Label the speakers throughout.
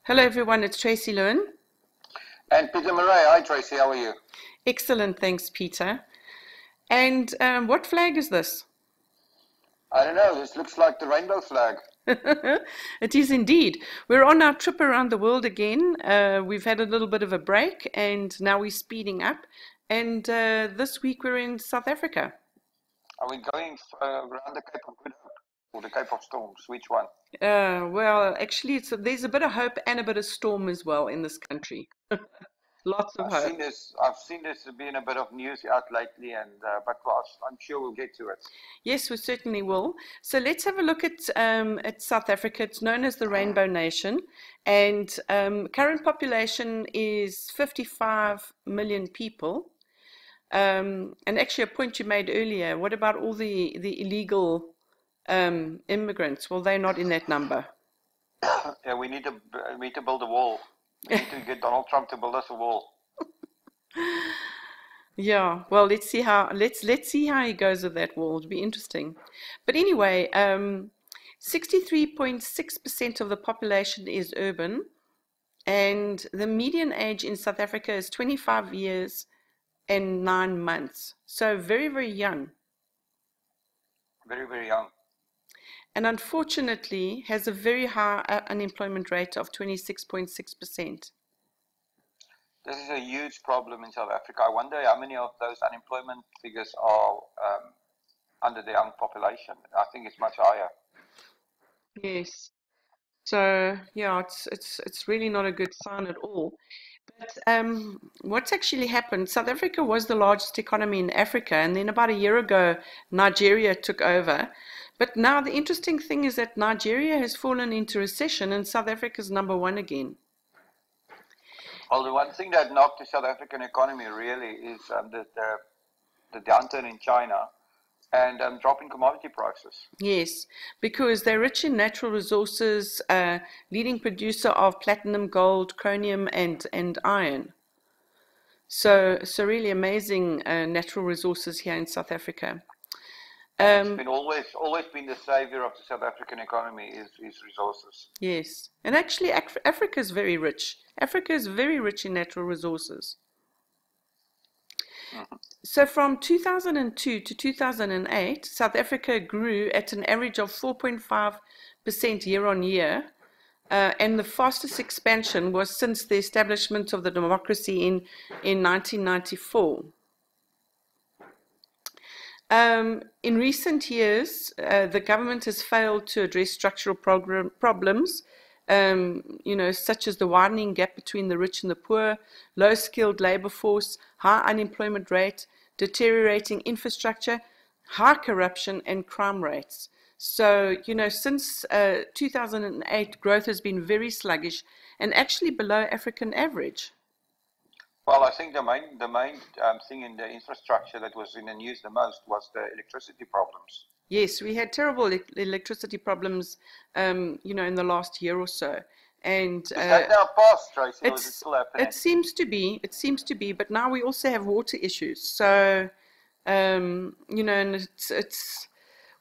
Speaker 1: Hello everyone, it's Tracy Lewin.
Speaker 2: And Peter Murray. Hi, Tracy. How are you?
Speaker 1: Excellent, thanks Peter. And what flag is this?
Speaker 2: I don't know. This looks like the rainbow flag.
Speaker 1: It is indeed. We're on our trip around the world again. We've had a little bit of a break and now we're speeding up. And this week we're in South Africa.
Speaker 2: Are we going around the Cape of Good Hope or the Cape of Storms? Which one?
Speaker 1: Well, actually, there's a bit of hope and a bit of storm as well in this country. Lots of
Speaker 2: I've
Speaker 1: hope.
Speaker 2: seen this. I've seen this being a bit of news out lately, and but well, I'm sure we'll get to it.
Speaker 1: Yes, we certainly will. So let's have a look at South Africa. It's known as the Rainbow Nation, and current population is 55 million people. And actually, a point you made earlier, what about all the illegal immigrants? Well, they're not in that number.
Speaker 2: Yeah, we need to build a wall. We need to get Donald Trump to build us a wall.
Speaker 1: Yeah, well, let's see how he goes with that wall. It'll be interesting. But anyway, 63.6% of the population is urban, and the median age in South Africa is 25 years and 9 months. So very, very young.
Speaker 2: Very, very young.
Speaker 1: And unfortunately has a very high unemployment rate of 26.6%.
Speaker 2: This is a huge problem in South Africa. I wonder how many of those unemployment figures are under the young population. I think it's much higher.
Speaker 1: Yes. So yeah, it's really not a good sign at all. But what's actually happened? South Africa was the largest economy in Africa, and then about a year ago, Nigeria took over. But now the interesting thing is that Nigeria has fallen into recession, and South Africa's number one again.
Speaker 2: Well, the one thing that knocked the South African economy really is the downturn in China and drop in commodity prices.
Speaker 1: Yes, because they're rich in natural resources, leading producer of platinum, gold, chromium, and iron. So really amazing natural resources here in South Africa.
Speaker 2: It's been always been the savior of the South African economy is resources.
Speaker 1: Yes, and actually Africa is very rich. Africa is very rich in natural resources.
Speaker 2: Mhm.
Speaker 1: So from 2002 to 2008, South Africa grew at an average of 4.5% year on year, and the fastest expansion was since the establishment of the democracy in 1994. In recent years, the government has failed to address structural problems, such as the widening gap between the rich and the poor, low-skilled labor force, high unemployment rate, deteriorating infrastructure, high corruption, and crime rates. So, since 2008, growth has been very sluggish and actually below African average.
Speaker 2: Well, I think the main thing in the infrastructure that was in the news the most was the electricity problems.
Speaker 1: Yes, we had terrible electricity problems, in the last year or so, and
Speaker 2: Is that now past, Tracy, or is it
Speaker 1: it's
Speaker 2: still happening?
Speaker 1: it seems to be, but now we also have water issues. So, and it's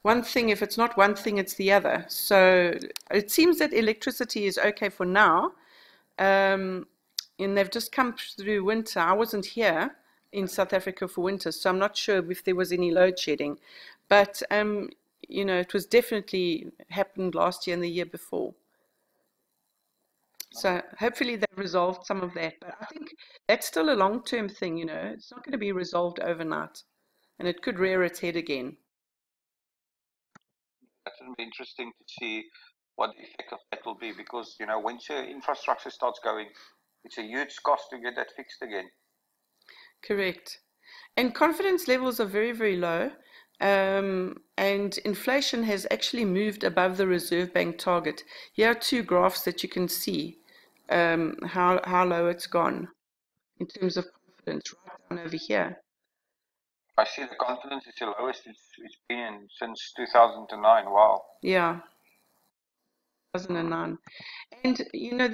Speaker 1: one thing. If it's not one thing, it's the other. So it seems that electricity is okay for now, um, and they've just come through winter. I wasn't here in South Africa for winter, so I'm not sure if there was any load shedding. But it was definitely happened last year and the year before. So hopefully they've resolved some of that. But I think that's still a long-term thing, It's not going to be resolved overnight, and it could rear its head again.
Speaker 2: That will be interesting to see what the effect of that will be because, once your infrastructure starts going, it's a huge cost to get that fixed again.
Speaker 1: Correct. And confidence levels are very, very low. And inflation has actually moved above the Reserve Bank target. Here are two graphs that you can see how low it's gone in terms of confidence, right down over here.
Speaker 2: I see the confidence is the lowest it's been since 2009. Wow.
Speaker 1: Yeah, 2009. And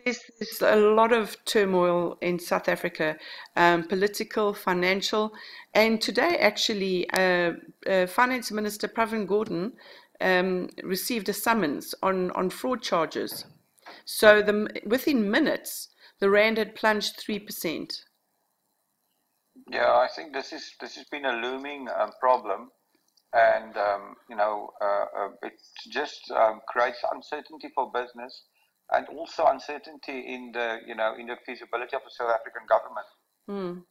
Speaker 1: there's a lot of turmoil in South Africa, political, financial, and today actually, Finance Minister Pravin Gordhan received a summons on fraud charges. So within minutes, the rand had plunged 3%.
Speaker 2: Yeah, I think this has been a looming problem, and it just creates uncertainty for business, and also uncertainty in the feasibility of the South African government.
Speaker 1: Mm.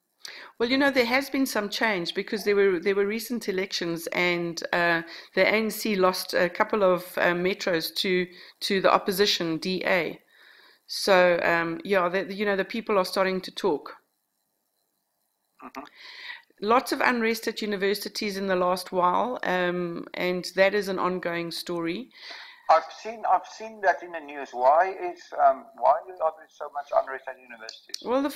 Speaker 1: Well, you know, there has been some change because there were recent elections, and the ANC lost a couple of metros to the opposition DA. So yeah, you know, the people are starting to talk.
Speaker 2: Mhm.
Speaker 1: Lots of unrest at universities in the last while, and that is an ongoing story.
Speaker 2: I've seen that in the news. Why are there so much unrest at universities?
Speaker 1: Well, the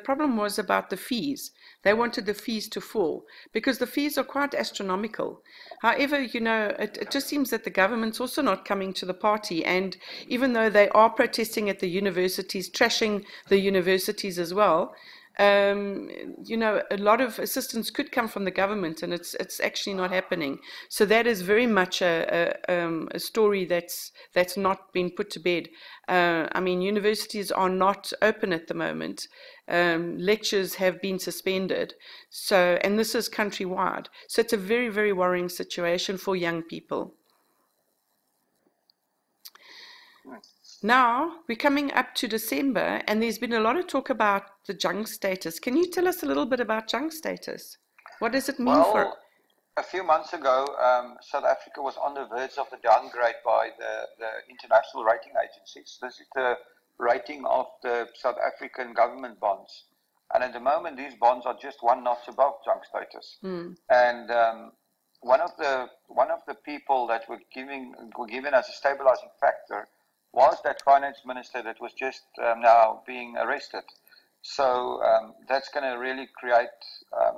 Speaker 1: problem was about the fees. They wanted the fees to fall because the fees are quite astronomical. However, you know, it just seems that the government's also not coming to the party, and even though they are protesting at the universities, trashing the universities as well, um, you know, a lot of assistance could come from the government, and it's actually not happening. So that is very much a story that's not been put to bed. I mean, universities are not open at the moment. Lectures have been suspended. So, and this is countrywide. So it's a very, very worrying situation for young people.
Speaker 2: Hmm.
Speaker 1: Now we're coming up to December, and there's been a lot of talk about the junk status. Can you tell us a little bit about junk status? What does it mean for?
Speaker 2: Well, a few months ago, South Africa was on the verge of the downgrade by the international rating agencies. This is the rating of the South African government bonds. And at the moment, these bonds are just one notch above junk status.
Speaker 1: Hmm.
Speaker 2: And one of the people that were given as a stabilizing factor was that finance minister that was just now being arrested. So that's going to really create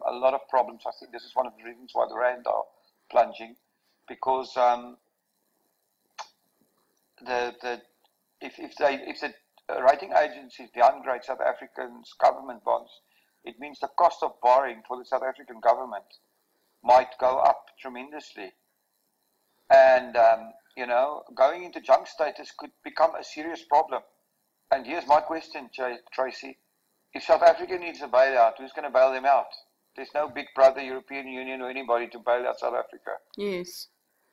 Speaker 2: a lot of problems. I think this is one of the reasons why the rand are plunging, because the if the rating agencies downgrade South Africans' government bonds, it means the cost of borrowing for the South African government might go up tremendously, and going into junk status could become a serious problem. And here's my question, Tracy. If South Africa needs a bailout, who's going to bail them out? There's no big brother, European Union, or anybody to bail out South Africa.
Speaker 1: Yes.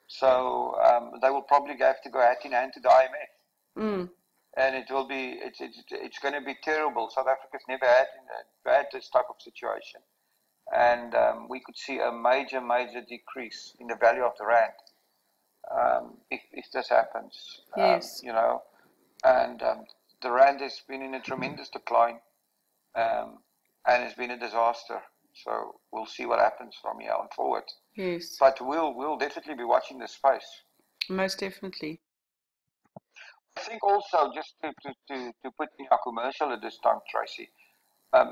Speaker 2: So they will probably have to go hand in hand to the IMF.
Speaker 1: Mm.
Speaker 2: And it's going to be terrible. South Africa's never had this type of situation. And we could see a major, major decrease in the value of the rand if this happens.
Speaker 1: Yes.
Speaker 2: And the rand has been in a tremendous decline, and it's been a disaster. So we'll see what happens from here on forward.
Speaker 1: Yes.
Speaker 2: But we'll definitely be watching this space.
Speaker 1: Most definitely.
Speaker 2: I think also, just to put in our commercial at this time, Tracy,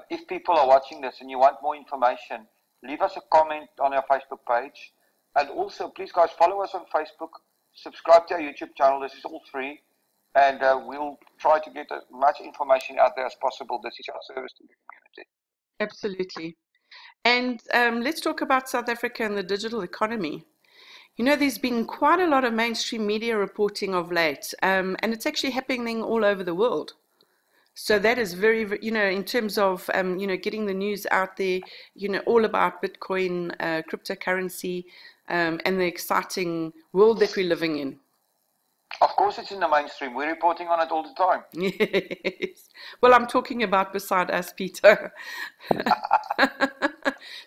Speaker 2: if people are watching this and you want more information, leave us a comment on our Facebook page. And also, please, guys, follow us on Facebook, subscribe to our YouTube channel. This is all free. And we'll try to get as much information out there as possible. This is our service to the community.
Speaker 1: Absolutely. And let's talk about South Africa and the digital economy. You know, there's been quite a lot of mainstream media reporting of late, and it's actually happening all over the world. So that is you know, in terms of, you know, getting the news out there, you know, all about Bitcoin, cryptocurrency, and the exciting world that we're living in.
Speaker 2: Of course, it's in the mainstream. We're reporting on it all the time.
Speaker 1: Yes. Well, I'm talking about beside us, Peter.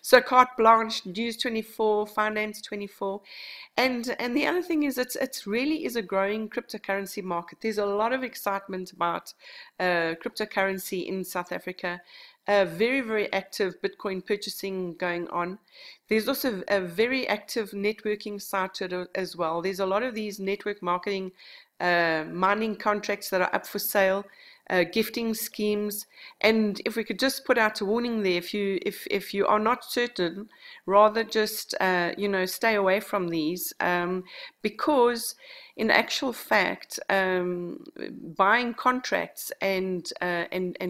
Speaker 1: So carte blanche, News 24, Finance 24, and the other thing is it's really is a growing cryptocurrency market. There's a lot of excitement about cryptocurrency in South Africa. Very, very active Bitcoin purchasing going on. There's also a very active networking site as well. There's a lot of these network marketing mining contracts that are up for sale, gifting schemes, and if we could just put out a warning there, if you are not certain, rather just you know, stay away from these, because in actual fact, buying contracts and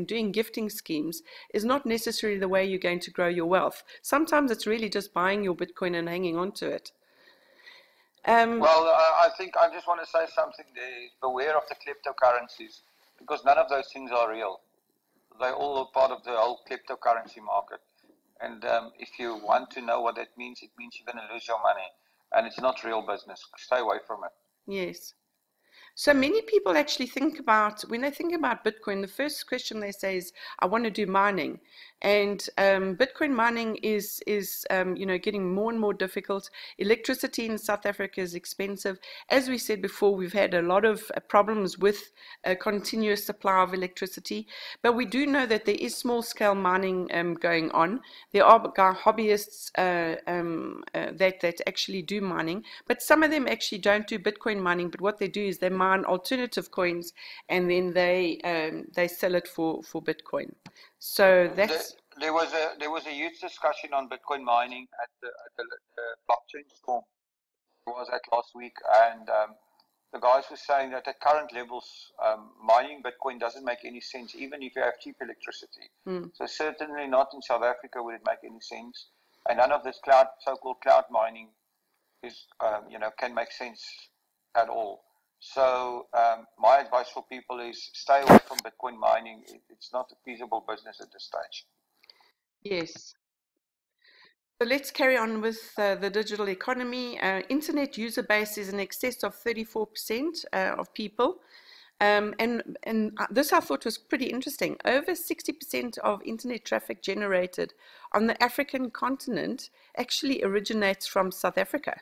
Speaker 1: doing gifting schemes is not necessarily the way you're going to grow your wealth. Sometimes it's really just buying your Bitcoin and hanging on to it.
Speaker 2: Well, I think I just want to say something there. Beware of the cryptocurrencies because none of those things are real. They're all part of the whole cryptocurrency market. And if you want to know what that means, it means you're going to lose your money. And it's not real business. Stay away from it.
Speaker 1: Yes. So many people actually think about, when they think about Bitcoin, the first question they say is, I want to do mining. And Bitcoin mining is getting more and more difficult. Electricity in South Africa is expensive. As we said before, we've had a lot of problems with a continuous supply of electricity. But we do know that there is small-scale mining going on. There are hobbyists that actually do mining, but some of them actually don't do Bitcoin mining. But what they do is they mine alternative coins, and then they sell it for Bitcoin. So that's
Speaker 2: there was a huge discussion on Bitcoin mining at the blockchain storm. It was at last week, and the guys were saying that at current levels, mining Bitcoin doesn't make any sense, even if you have cheap electricity. So certainly not in South Africa would it make any sense, and none of this so-called cloud mining is can make sense at all. So my advice for people is stay away from Bitcoin mining. It's not a feasible business at this stage.
Speaker 1: yes. So let's carry on with the digital economy. Internet user base is in excess of 34% of people. And this I thought was pretty interesting. Over 60% of internet traffic generated on the African continent actually originates from South Africa.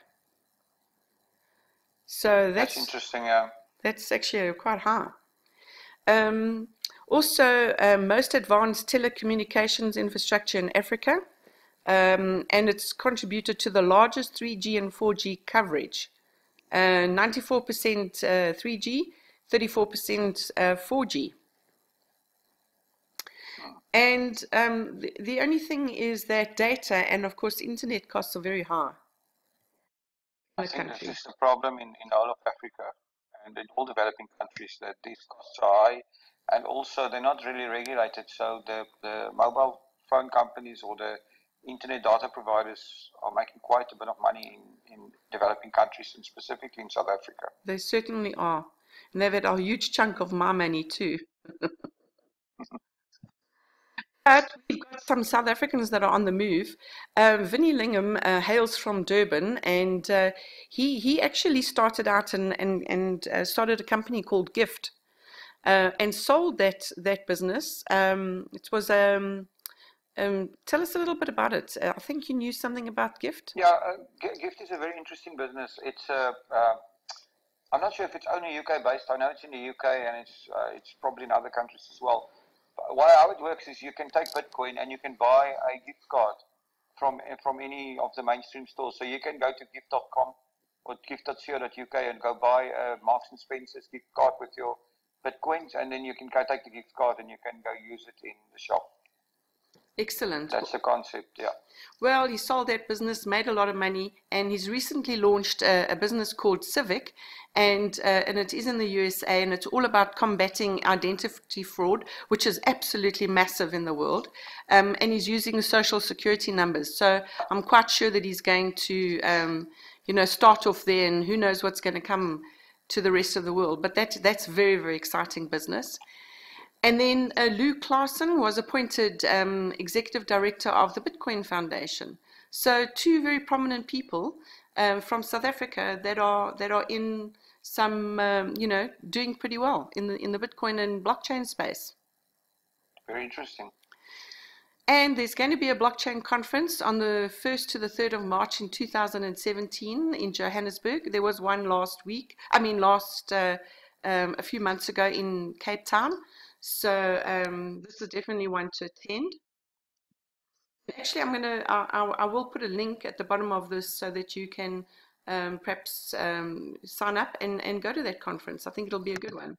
Speaker 1: So
Speaker 2: That's interesting, yeah.
Speaker 1: That's actually quite high. Also, most advanced telecommunications infrastructure in Africa, and it's contributed to the largest 3G and 4G coverage. 94% 3G, 34% 4G. And the only thing is that data and, of course, internet costs are very high in
Speaker 2: I
Speaker 1: the
Speaker 2: think
Speaker 1: country.
Speaker 2: this is the problem in all of Africa and in all developing countries that these costs are high and also they're not really regulated. So the mobile phone companies or the internet data providers are making quite a bit of money in developing countries and specifically in South Africa.
Speaker 1: They certainly are. And they've had a huge chunk of my money too. But we've got some South Africans that are on the move. Vinnie Lingham hails from Durban, and he actually started out and started a company called Gift, and sold that business. It was tell us a little bit about it. I think you knew something about Gift.
Speaker 2: Yeah, Gift is a very interesting business. I'm not sure if it's only UK based. I know it's in the UK and it's probably in other countries as well. But how it works is you can take Bitcoin and you can buy a gift card from any of the mainstream stores. So you can go to gift.com or gift.co.uk and go buy a Marks and Spencer's gift card with your Bitcoins, and then you can go take the gift card and you can go use it in the shop.
Speaker 1: Excellent.
Speaker 2: That's the concept, yeah.
Speaker 1: Well, he sold that business, made a lot of money, and he's recently launched a business called Civic, and it is in the USA, and it's all about combating identity fraud, which is absolutely massive in the world. And he's using social security numbers. So I'm quite sure that he's going to, start off there, and who knows what's going to come to the rest of the world. But that's very, very exciting business. And then Lou Clarkson was appointed executive director of the Bitcoin Foundation. So two very prominent people from South Africa that are in some doing pretty well in the Bitcoin and blockchain space.
Speaker 2: Very interesting.
Speaker 1: And there's going to be a blockchain conference on the 1st to the 3rd of March in 2017 in Johannesburg. There was one a few months ago in Cape Town. So this is definitely one to attend. Actually, I will put a link at the bottom of this so that you can perhaps sign up and go to that conference. I think it'll be a good one.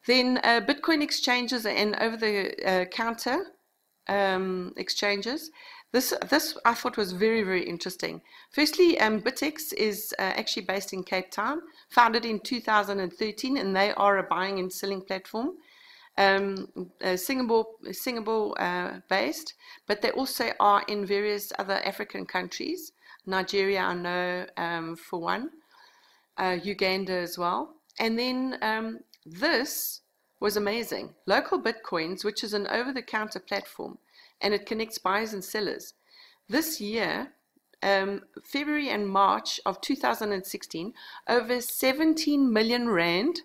Speaker 1: Then Bitcoin exchanges and over-the-counter exchanges. This I thought was very, very interesting. Firstly, BitX is actually based in Cape Town, founded in 2013, and they are a buying and selling platform. Singapore based, but they also are in various other African countries, Nigeria, I know, for one, Uganda as well. And then this was amazing. Local Bitcoins, which is an over-the-counter platform, and it connects buyers and sellers. This year, February and March of 2016, over 17 million rand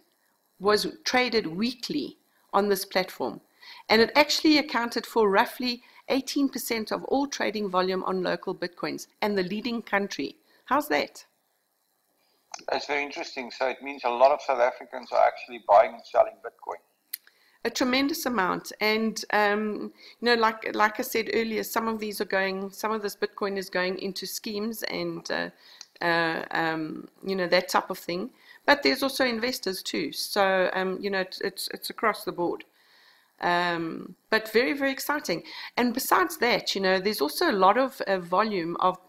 Speaker 1: was traded weekly on this platform. And it actually accounted for roughly 18% of all trading volume on local Bitcoins and the leading country. How's that?
Speaker 2: That's very interesting. So it means a lot of South Africans are actually buying and selling Bitcoin.
Speaker 1: A tremendous amount. And, like I said earlier, some of this Bitcoin is going into schemes and, that type of thing. But there's also investors too. So, it's across the board. But very, very exciting. And besides that, there's also a lot of volume of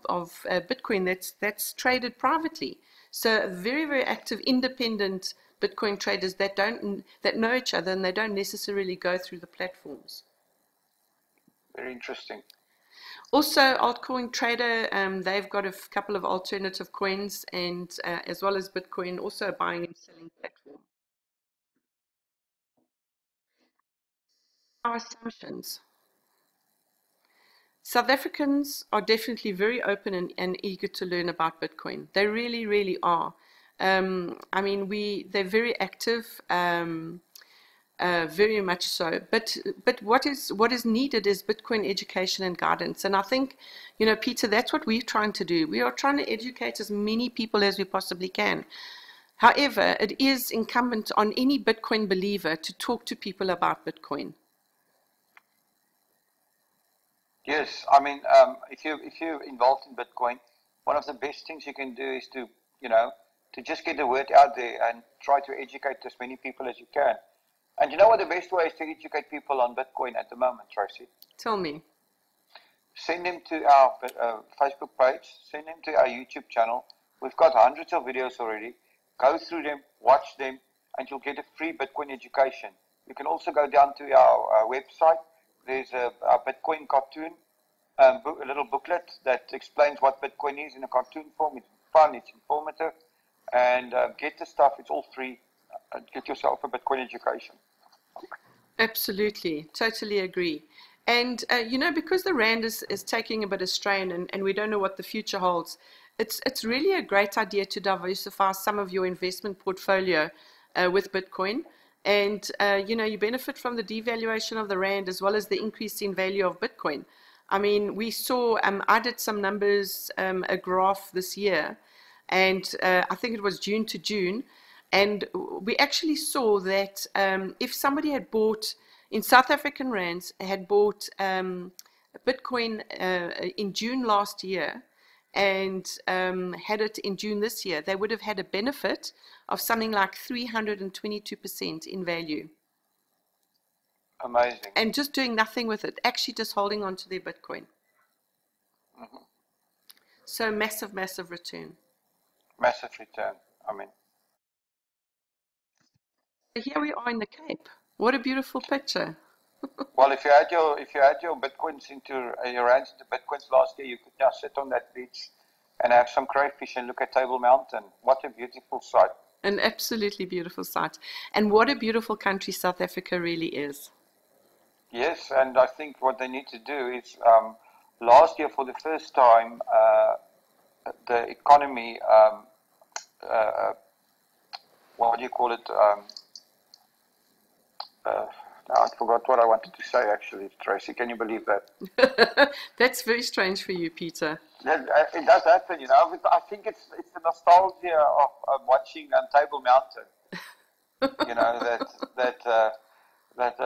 Speaker 1: Bitcoin that's traded privately. So very, very active, independent Bitcoin traders that know each other, and they don't necessarily go through the platforms.
Speaker 2: Very interesting.
Speaker 1: Also, Altcoin Trader, they've got a couple of alternative coins, and as well as Bitcoin, also a buying and selling platform. Our assumptions. South Africans are definitely very open and eager to learn about Bitcoin. They really, really are. I mean, they're very active, very much so. But what is needed is Bitcoin education and guidance. And I think, Peter, that's what we're trying to do. We are trying to educate as many people as we possibly can. However, it is incumbent on any Bitcoin believer to talk to people about Bitcoin.
Speaker 2: Yes, I mean, if you're involved in Bitcoin, one of the best things you can do is to just get the word out there and try to educate as many people as you can. And you know what the best way is to educate people on Bitcoin at the moment, Tracy?
Speaker 1: Tell me.
Speaker 2: Send them to our Facebook page, send them to our YouTube channel. We've got hundreds of videos already. Go through them, watch them, and you'll get a free Bitcoin education. You can also go down to our website. There's a Bitcoin cartoon, a little booklet that explains what Bitcoin is in a cartoon form. It's fun, it's informative, and get the stuff. It's all free. Get yourself a Bitcoin education.
Speaker 1: Absolutely, totally agree. And because the rand is taking a bit of strain, and we don't know what the future holds, it's really a great idea to diversify some of your investment portfolio with Bitcoin. And, you benefit from the devaluation of the rand as well as the increase in value of Bitcoin. I mean, we saw, I did some numbers, a graph this year, and I think it was June to June. And we actually saw that if somebody had bought, in South African rands, had bought Bitcoin in June last year, and had it in June this year, they would have had a benefit of something like 322% in value.
Speaker 2: Amazing.
Speaker 1: And just doing nothing with it, actually just holding on to their Bitcoin.
Speaker 2: Mm-hmm.
Speaker 1: So massive, massive return.
Speaker 2: Massive return. I mean,
Speaker 1: here we are in the Cape. What a beautiful picture.
Speaker 2: Well, if you had your Bitcoins into your rands into Bitcoins last year, you could now sit on that beach and have some crayfish and look at Table Mountain. What a beautiful sight.
Speaker 1: An absolutely beautiful sight. And what a beautiful country South Africa really is.
Speaker 2: Yes, and I think what they need to do is, last year for the first time, the economy, what do you call it? Now I forgot what I wanted to say actually, Tracy. Can you believe that?
Speaker 1: That's very strange for you, Peter.
Speaker 2: It does happen, I think it's the nostalgia of watching Table Mountain. That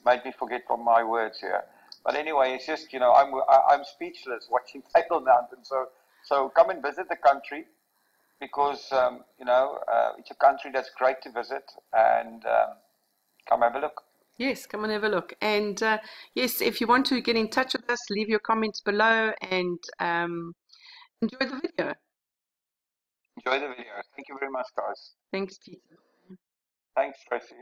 Speaker 2: made me forget from my words here. But anyway, it's just I'm speechless watching Table Mountain. So come and visit the country because it's a country that's great to visit, and come have a look.
Speaker 1: Yes, come and have a look. And yes, if you want to get in touch with us, leave your comments below and enjoy the video.
Speaker 2: Enjoy the video. Thank you very much, guys.
Speaker 1: Thanks, Peter.
Speaker 2: Thanks, Tracy.